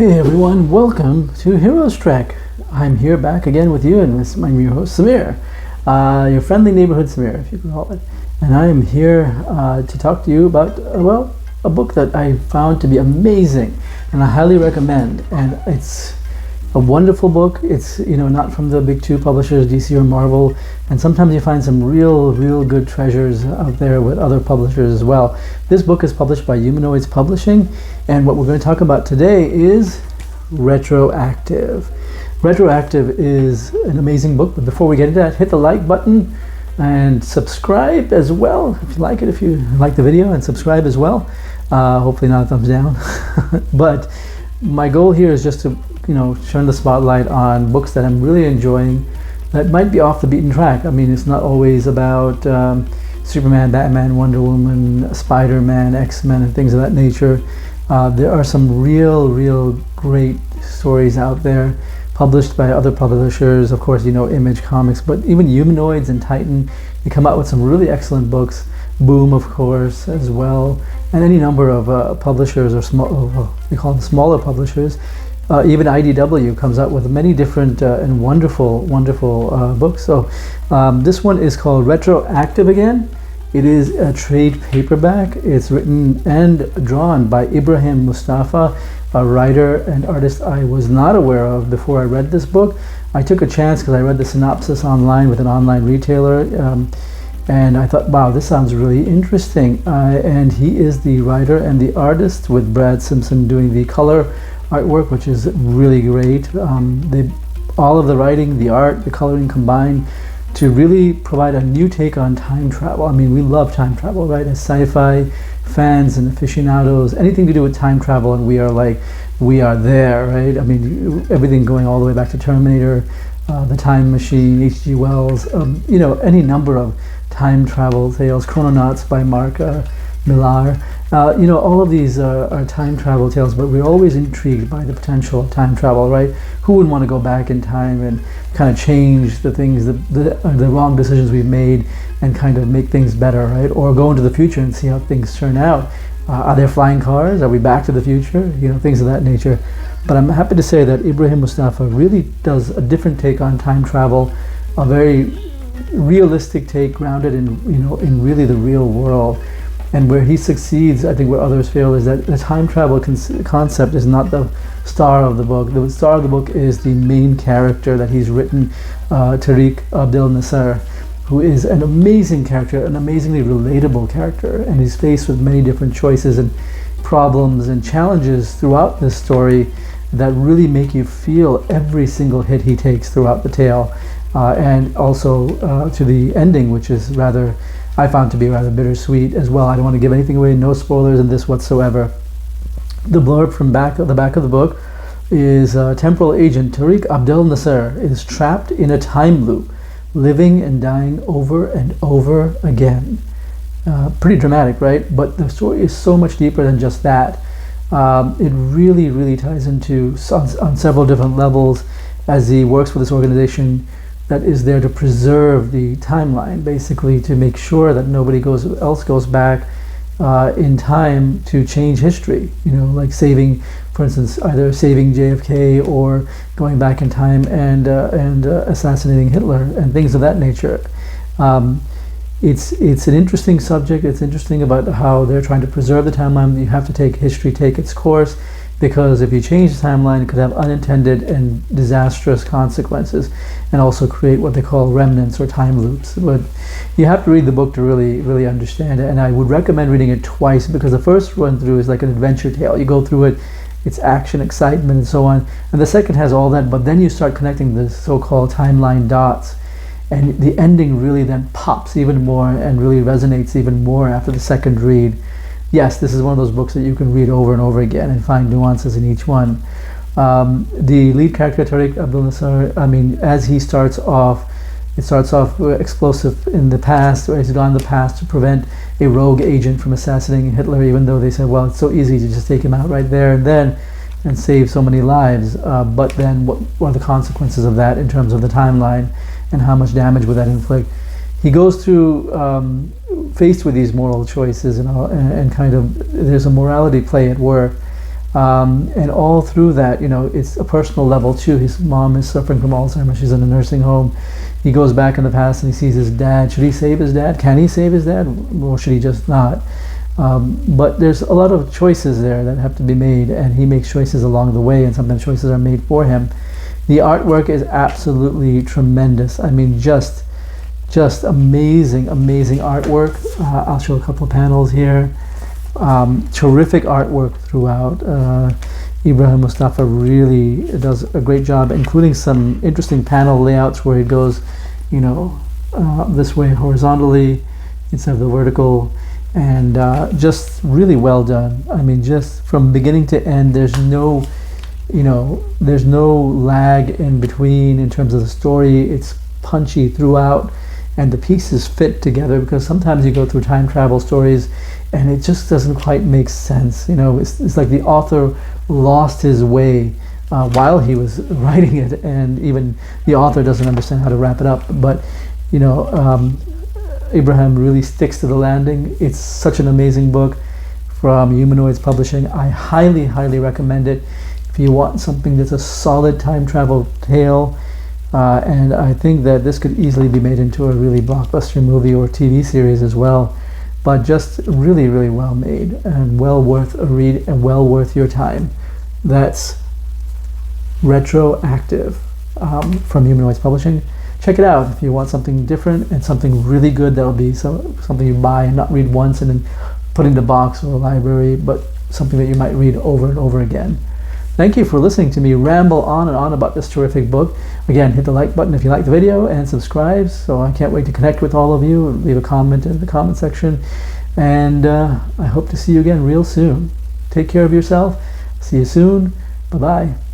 Hey everyone, welcome to Heroes Trek. I'm here back again with you, and I'm your host Samir, your friendly neighborhood Samir, if you can call it. And I am here to talk to you about, a book that I found to be amazing, and I highly recommend. And it's a wonderful book. It's not from the big two publishers, DC or Marvel, and sometimes you find some real good treasures out there with other publishers as well. This book is published by Humanoids Publishing, and what we're going to talk about today is Retroactive. Retroactive is an amazing book, but before we get into that, hit the like button and subscribe as well if you like it, if you like the video, and subscribe as well. Hopefully not a thumbs down. But my goal here is just to shine the spotlight on books that I'm really enjoying that might be off the beaten track. I mean, it's not always about Superman, Batman, Wonder Woman, Spider-Man, X-Men, and things of that nature. There are some real great stories out there published by other publishers. Of course, Image Comics, but even Humanoids and Titan, they come out with some really excellent books. Boom, of course, as well, and any number of publishers, or we call them smaller publishers. Even IDW comes out with many different and wonderful books. So this one is called Retroactive again. It is a trade paperback. It's written and drawn by Ibrahim Moustafa, a writer and artist I was not aware of before I read this book. I took a chance because I read the synopsis online with an online retailer, and I thought, wow, this sounds really interesting. And he is the writer and the artist, with Brad Simpson doing the color artwork, which is really great. All of the writing, the art, the coloring combined to really provide a new take on time travel. I mean, we love time travel, right? As sci-fi fans and aficionados, anything to do with time travel, and we are there, right? I mean, everything going all the way back to Terminator, The Time Machine, H.G. Wells, any number of time travel tales, Chrononauts by Mark Millar. All of these are time travel tales, but we're always intrigued by the potential of time travel, right? Who wouldn't want to go back in time and kind of change the things, the wrong decisions we've made, and kind of make things better, right? Or go into the future and see how things turn out. Are there flying cars? Are we back to the future? Things of that nature. But I'm happy to say that Ibrahim Moustafa really does a different take on time travel, a very realistic take, grounded in really the real world. And where he succeeds, I think where others fail, is that the time travel concept is not the star of the book. The star of the book is the main character that he's written, Tariq Abdel Nasser, who is an amazing character, an amazingly relatable character, and he's faced with many different choices and problems and challenges throughout this story that really make you feel every single hit he takes throughout the tale, and also to the ending, which is I found to be rather bittersweet as well. I don't want to give anything away, no spoilers in this whatsoever. The blurb from the back of the book is temporal agent Tariq Abdel Nasser is trapped in a time loop, living and dying over and over again. Pretty dramatic, right? But the story is so much deeper than just that. It really ties into on several different levels, as he works for this organization that is there to preserve the timeline, basically to make sure that nobody else goes back in time to change history. Like for instance, either saving JFK or going back in time and assassinating Hitler and things of that nature. It's an interesting subject. It's interesting about how they're trying to preserve the timeline. You have to take its course, because if you change the timeline, it could have unintended and disastrous consequences, and also create what they call remnants or time loops. But you have to read the book to really understand it, and I would recommend reading it twice, because the first run through is like an adventure tale. You go through it, it's action, excitement, and so on, and the second has all that, but then you start connecting the so-called timeline dots, and the ending really then pops even more and really resonates even more after the second read. Yes, this is one of those books that you can read over and over again and find nuances in each one. The lead character, Tariq Abdel Nasser, as he starts off, it starts off explosive in the past, or he's gone in the past to prevent a rogue agent from assassinating Hitler, even though they said, well, it's so easy to just take him out right there and then and save so many lives. But then what are the consequences of that in terms of the timeline, and how much damage would that inflict? He goes through, faced with these moral choices and kind of, there's a morality play at work. And all through that, it's a personal level too. His mom is suffering from Alzheimer's. She's in a nursing home. He goes back in the past and he sees his dad. Should he save his dad? Can he save his dad? Or should he just not? But there's a lot of choices there that have to be made, and he makes choices along the way, and sometimes choices are made for him. The artwork is absolutely tremendous. I mean, just amazing artwork. I'll show a couple of panels here. Terrific artwork throughout. Ibrahim Moustafa really does a great job, including some interesting panel layouts where it goes, this way horizontally instead of the vertical, and just really well done. I mean, just from beginning to end, there's no lag in between in terms of the story. It's punchy throughout, and the pieces fit together, because sometimes you go through time travel stories and it just doesn't quite make sense. It's like the author lost his way while he was writing it, and even the author doesn't understand how to wrap it up. But Ibrahim really sticks to the landing. It's such an amazing book from Humanoids Publishing. I highly recommend it if you want something that's a solid time travel tale. And I think that this could easily be made into a really blockbuster movie or TV series as well. But just really well made, and well worth a read, and well worth your time. That's Retroactive from Humanoids Publishing. Check it out if you want something different and something really good that'll be something you buy and not read once and then put in the box or the library, but something that you might read over and over again. Thank you for listening to me ramble on and on about this terrific book. Again, hit the like button if you like the video, and subscribe. So I can't wait to connect with all of you. Leave a comment in the comment section. And I hope to see you again real soon. Take care of yourself. See you soon. Bye-bye.